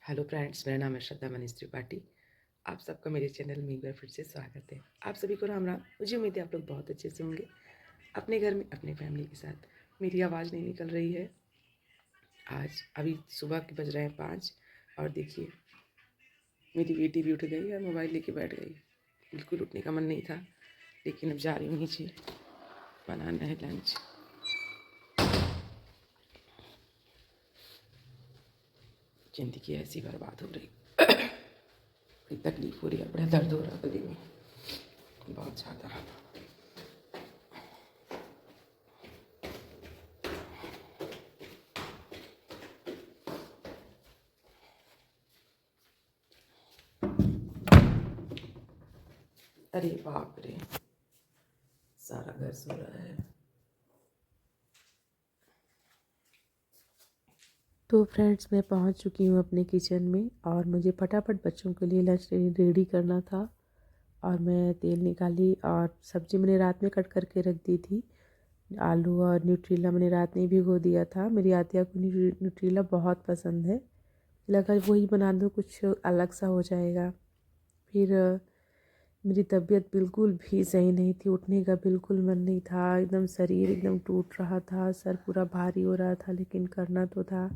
Hello friends, मेरा नाम है श्रद्धा मनीष त्रिपाठी। आप सबका मेरे चैनल में एक बार फिर से स्वागत है। आप सभी को राम राम। मुझे उम्मीद है आप लोग बहुत अच्छे से होंगे, अपने घर में अपने फैमिली के साथ। मेरी आवाज़ नहीं निकल रही है। आज अभी सुबह के बज रहे हैं 5 और देखिए मेरी बेटी भी उठ गई और मोबाइल लेके बैठ गई। बिल्कुल उठने का मन नहीं था, लेकिन अब जा रही हूँ नीचे, बनाना है लंच। ज़िंदगी ऐसी बर्बाद हो रही, बड़ी तकलीफ हो रही है, बड़ा दर्द हो रहा है गले में बहुत ज़्यादा। अरे बाप रे, सारा घर सो रहा है। तो फ्रेंड्स, मैं पहुंच चुकी हूं अपने किचन में और मुझे फटाफट बच्चों के लिए लंच रेडी करना था। और मैं तेल निकाली और सब्ज़ी मैंने रात में कट करके रख दी थी। आलू और न्यूट्रीला मैंने रात में भिगो दिया था। मेरी आतिया को न्यूट्रीला बहुत पसंद है, लगा वही बना दूँ, कुछ अलग सा हो जाएगा। फिर मेरी तबीयत बिल्कुल भी सही नहीं थी, उठने का बिल्कुल मन नहीं था, एकदम शरीर एकदम टूट रहा था, सर पूरा भारी हो रहा था, लेकिन करना तो था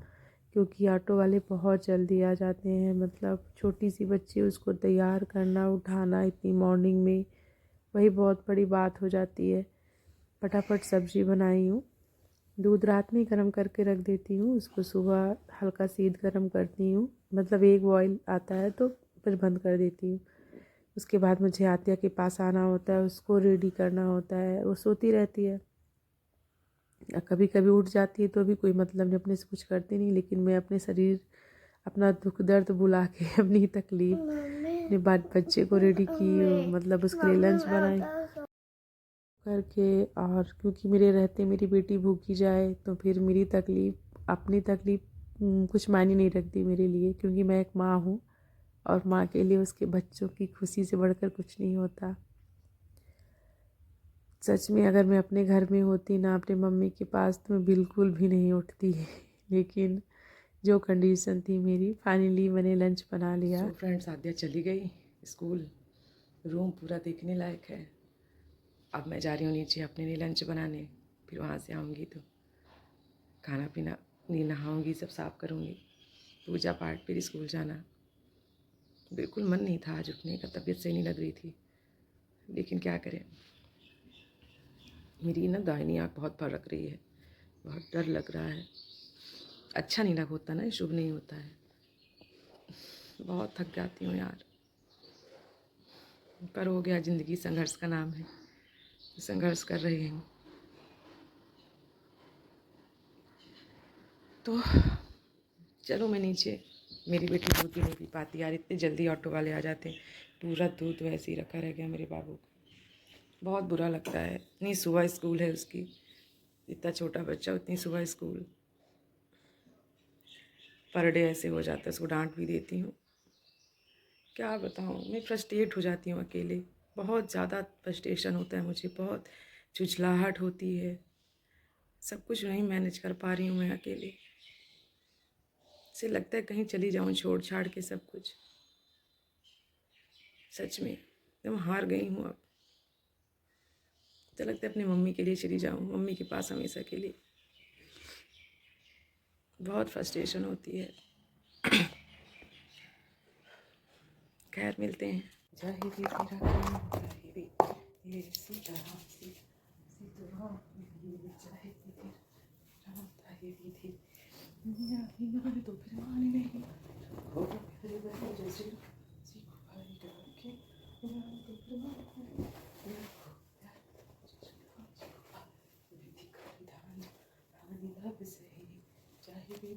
क्योंकि ऑटो वाले बहुत जल्दी आ जाते हैं। मतलब छोटी सी बच्ची, उसको तैयार करना, उठाना इतनी मॉर्निंग में, वही बहुत बड़ी बात हो जाती है। फटाफट सब्ज़ी बनाई हूँ। दूध रात में ही गर्म करके रख देती हूँ, उसको सुबह हल्का सीध गर्म करती हूँ, मतलब एक बॉयल आता है तो फिर बंद कर देती हूँ। उसके बाद मुझे आतिया के पास आना होता है, उसको रेडी करना होता है, वो सोती रहती है। कभी कभी उठ जाती है तो भी कोई मतलब नहीं, अपने से कुछ करती नहीं, लेकिन मैं अपने शरीर, अपना दुख दर्द बुला के अपनी तकलीफ अपने बाद बच्चे को रेडी की, मतलब उसके लिए लंच बनाई करके। और क्योंकि मेरे रहते मेरी बेटी भूखी जाए तो फिर मेरी तकलीफ़, अपनी तकलीफ़ कुछ मायने नहीं रखती मेरे लिए, क्योंकि मैं एक माँ हूँ और माँ के लिए उसके बच्चों की खुशी से बढ़कर कुछ नहीं होता। सच में अगर मैं अपने घर में होती ना, अपने मम्मी के पास, तो मैं बिल्कुल भी नहीं उठती लेकिन जो कंडीशन थी मेरी, फाइनली मैंने लंच बना लिया। सो फ्रेंड्स, आद्या चली गई स्कूल, रूम पूरा देखने लायक है। अब मैं जा रही हूँ नीचे अपने लिए लंच बनाने, फिर वहाँ से आऊँगी तो खाना पीना, नहीं नहाऊँगी, सब साफ़ करूँगी, पूजा पाठ, फिर स्कूल जाना। बिल्कुल मन नहीं था आज उठने का, तबीयत सही नहीं लग रही थी, लेकिन क्या करें। मेरी ना दाहिनी आँख बहुत फड़क रही है, बहुत डर लग रहा है। अच्छा नहीं लग होता ना, शुभ नहीं होता है। बहुत थक जाती हूँ यार, पर हो गया, ज़िंदगी संघर्ष का नाम है, संघर्ष कर रही हूँ। तो चलो मैं नीचे, मेरी बेटी दूध भी नहीं पी पाती यार, इतने जल्दी ऑटो वाले आ जाते हैं। पूरा दूध वैसे ही रखा रह गया मेरे बाबू को, बहुत बुरा लगता है। इतनी सुबह स्कूल है उसकी, इतना छोटा बच्चा, उतनी सुबह स्कूल, पर डे ऐसे हो जाता है। उसको डांट भी देती हूँ, क्या बताऊँ, मैं फ्रस्ट्रेट हो जाती हूँ अकेले, बहुत ज़्यादा फ्रस्ट्रेशन होता है मुझे, बहुत झुझलाहट होती है, सब कुछ नहीं मैनेज कर पा रही हूँ मैं अकेले। से लगता है कहीं चली जाऊँ छोड़ छाड़ के सब कुछ। सच में एकदम हार गई हूँ अब। तो लगता है अपनी मम्मी के लिए चली जाऊँ, मम्मी के पास हमेशा के लिए। बहुत फ्रस्ट्रेशन होती है। खैर, मिलते हैं। जाहि भी तेरा काम, जाहि भी ये सीताराम सीताराम, ये जाहि भी तेरा राम, जाहि भी थी दुनिया की नारी तो फिर मानी नहीं हो हरे बने जैसे सीखो भाई डर के राम तो फिर मानी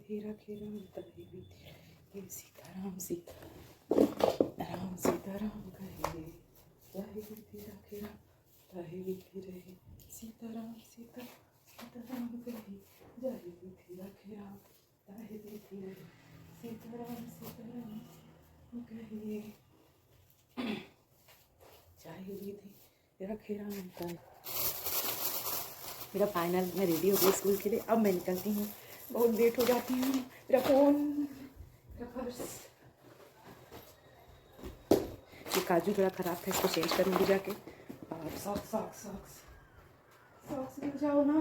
धीरा खेरा ताहि भी ये सीताराम सीताराम सीताराम कहे, जाहि भी तेरा खेरा ताहि भी रहे, सीताराम सीताराम कहे, जाहि भी तेरा खेरा ताहि भी रहे, सीताराम कहे, जाहि भी तेरा खेरा कहे। मेरा फाइनल, मैं रेडी हो गई स्कूल के लिए, अब मैं निकलती हूँ, बहुत लेट हो जाती हूँ। मेरा फ़ोन ये काजू थोड़ा ख़राब था, इसको चेंज करूँगी जाके। और सॉक्स मिल जाओ ना।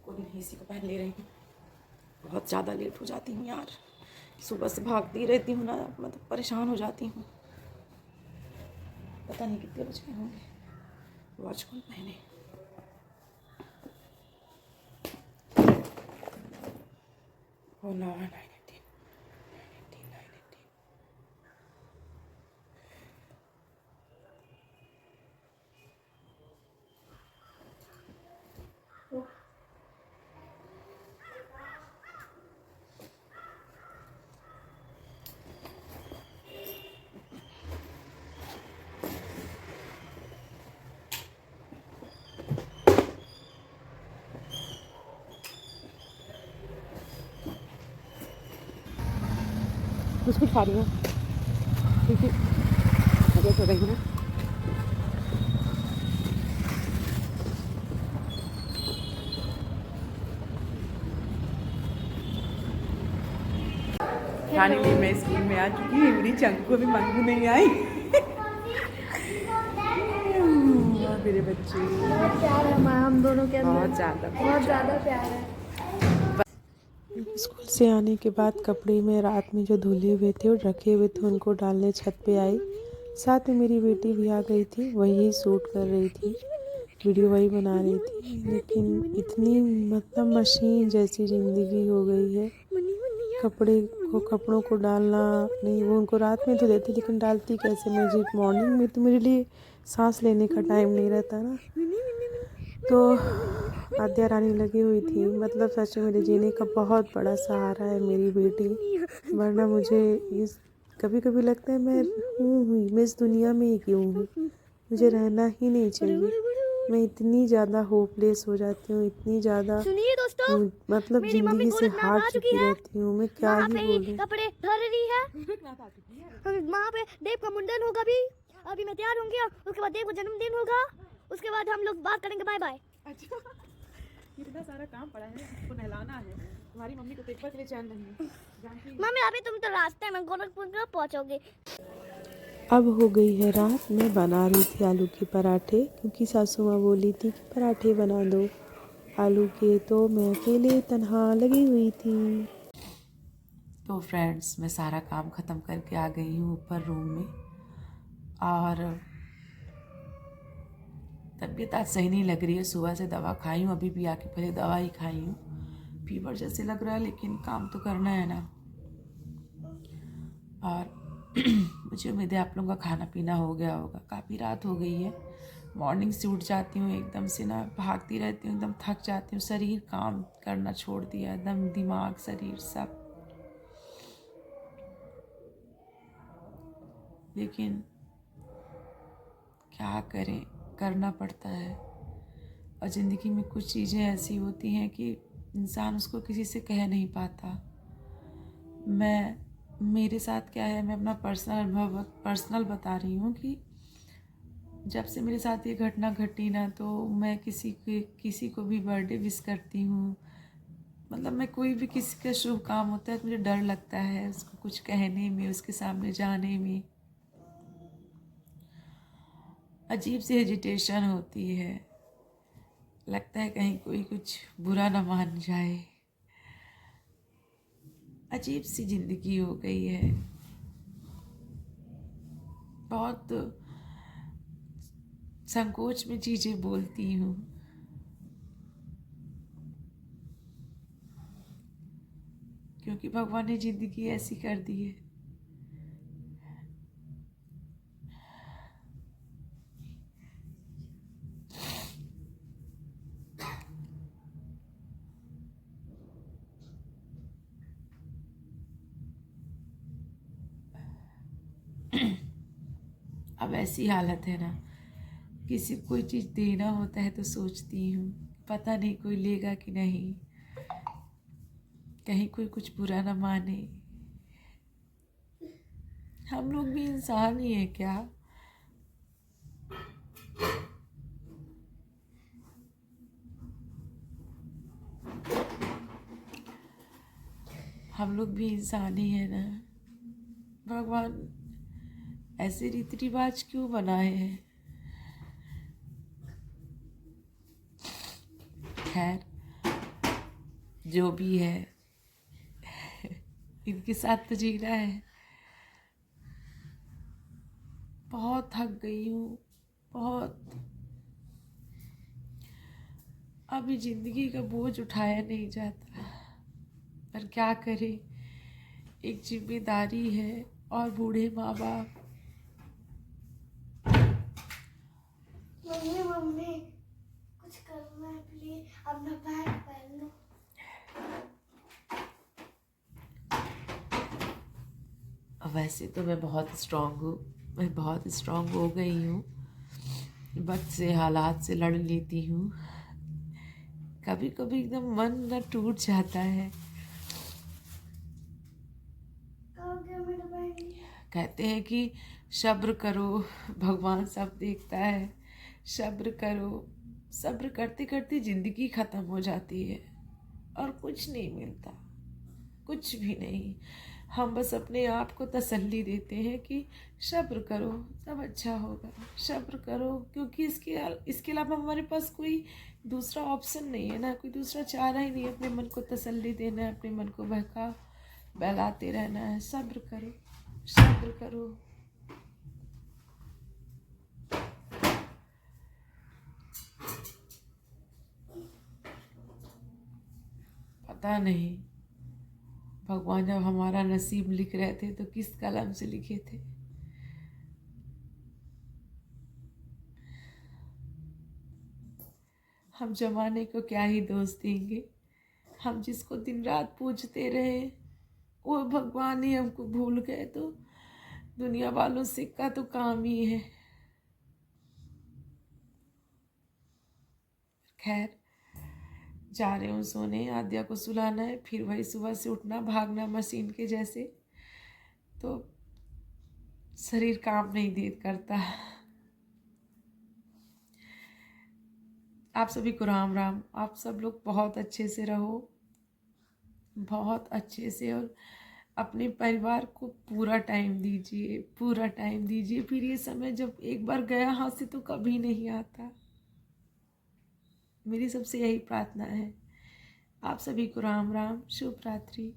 कोई नहीं, इसी को पहन ले रही हूँ। बहुत ज़्यादा लेट हो जाती हूँ यार, सुबह से भागती रहती हूँ ना, मतलब परेशान हो जाती हूँ। पता नहीं कितने बज गए होंगे। वॉच कौन पहने? ओ 9:18। बिस्कुट खा रही हूँ क्योंकि तबीयत हो गई है ना। फाइनली मैं स्कूल में आ चुकी हूँ। मेरी चंकू अभी मंगू नहीं आई। मेरे बच्चे बहुत प्यार है हम दोनों के अंदर, बहुत ज़्यादा प्यार है। स्कूल से आने के बाद कपड़े में रात में जो धुले हुए थे और रखे हुए थे उनको डालने छत पे आई। साथ में मेरी बेटी भी आ गई थी, वही शूट कर रही थी, वीडियो वही बना रही थी। लेकिन इतनी मतलब मशीन जैसी ज़िंदगी हो गई है। कपड़ों को डालना नहीं, वो उनको रात में तो देती लेकिन डालती कैसे? मुझे मॉर्निंग में तो मेरे लिए सांस लेने का टाइम नहीं रहता ना। तो आद्या रानी लगी हुई थी। मतलब सच में मेरे जीने का बहुत बड़ा सहारा है मेरी बेटी, वरना मुझे इस कभी कभी लगता है मैं इस दुनिया में ही क्यों हूँ, मुझे रहना ही नहीं चाहिए। मैं इतनी ज़्यादा होपलेस हो जाती हूँ, इतनी ज़्यादा सुनिए दोस्तों, मतलब मेरी मम्मी ज़िंदगी से गोरखनाथ हार आ चुकी चुकी है। रहती हूँ। मैं क्या वहाँ ही पे ही बोलूँ। कपड़े धर रही है। वहाँ पे देव का मुंडन होगा भी। अभी मैं तैयार होंगी, उसके बाद देव का जन्मदिन होगा, उसके बाद हम लोग बात करेंगे। Bye bye. अच्छा, इतना सारा काम पड़ा है, उसको नहलाना है। तुम्हारी मम्मी को पेपर के लिए चैन नहीं है, जानती है। मम्मी अभी तुम तो रास्ते में गोरखपुर कब पहुँचोगे? अब हो गई है रात, मैं बना रही थी आलू के पराठे, क्योंकि सासू माँ बोली थी कि पराठे बना दो आलू के, तो मैं अकेले तन्हा लगी हुई थी। तो फ्रेंड्स, मैं सारा काम ख़त्म करके आ गई हूँ ऊपर रूम में। और तबीयत आज सही नहीं लग रही है। सुबह से दवा खाई हूँ, अभी भी आके पहले दवा ही खाई हूँ। फीवर जैसे लग रहा है, लेकिन काम तो करना है ना। और मुझे उम्मीद है आप लोगों का खाना पीना हो गया होगा। काफ़ी रात हो गई है, मॉर्निंग से उठ जाती हूँ एकदम से ना, भागती रहती हूँ, एकदम थक जाती हूँ। शरीर काम करना छोड़ दिया, एकदम दिमाग शरीर सब। लेकिन क्या करें, करना पड़ता है। और ज़िंदगी में कुछ चीज़ें ऐसी होती हैं कि इंसान उसको किसी से कह नहीं पाता। मेरे साथ क्या है, मैं अपना पर्सनल बता रही हूँ कि जब से मेरे साथ ये घटना घटी ना, तो मैं किसी को भी बर्थडे विश करती हूँ। मतलब मैं कोई भी किसी का शुभ काम होता है तो मुझे डर लगता है उसको कुछ कहने में, उसके सामने जाने में। अजीब सी हेजिटेशन होती है, लगता है कहीं कोई कुछ बुरा ना मान जाए। अजीब सी ज़िंदगी हो गई है। बहुत संकोच में चीज़ें बोलती हूँ, क्योंकि भगवान ने ज़िंदगी ऐसी कर दी है। अब ऐसी हालत है ना, किसी को कोई चीज़ देना होता है तो सोचती हूँ पता नहीं कोई लेगा कि नहीं, कहीं कोई कुछ बुरा ना माने। हम लोग भी इंसान ही हैं क्या? हम लोग भी इंसान ही है ना। भगवान ऐसे रीति रिवाज क्यों बनाए हैं? खैर, जो भी है इनके साथ तो जीना है। बहुत थक गई हूँ, बहुत। अभी जिंदगी का बोझ उठाया नहीं जाता, पर क्या करें, एक जिम्मेदारी है और बूढ़े माँ बाप। मम्मी मम्मी कुछ करना है प्लीज, अपना पैंट पहन लो। वैसे तो मैं बहुत स्ट्रांग हूँ, मैं बहुत स्ट्रांग हो गई हूँ। वक्त से, हालात से लड़ लेती हूँ। कभी कभी एकदम मन न टूट जाता है। कहाँ गया मेरा बैग? कहते हैं कि सब्र करो, भगवान सब देखता है। सब्र करो। सब्र करते करते ज़िंदगी ख़त्म हो जाती है और कुछ नहीं मिलता, कुछ भी नहीं। हम बस अपने आप को तसल्ली देते हैं कि सब्र करो, सब अच्छा होगा, सब्र करो, क्योंकि इसके अलावा हमारे पास कोई दूसरा ऑप्शन नहीं है ना, कोई दूसरा चारा ही नहीं है। अपने मन को तसल्ली देना है, अपने मन को बहलाते रहना है। सब्र करो, सब्र करो। पता नहीं भगवान जब हमारा नसीब लिख रहे थे तो किस कलम से लिखे थे। हम जमाने को क्या ही दोष देंगे। हम जिसको दिन रात पूजते रहे वो भगवान ही हमको भूल गए तो दुनिया वालों से का तो काम ही है। खैर, जा रहे हूँ सोने, आद्या को सुलाना है, फिर वही सुबह से उठना, भागना मशीन के जैसे, तो शरीर काम नहीं दे करता। आप सभी को राम राम। आप सब लोग बहुत अच्छे से रहो, बहुत अच्छे से, और अपने परिवार को पूरा टाइम दीजिए, पूरा टाइम दीजिए। फिर ये समय जब एक बार गया हाथ से तो कभी नहीं आता। मेरी सबसे यही प्रार्थना है। आप सभी को राम राम, शुभ रात्रि।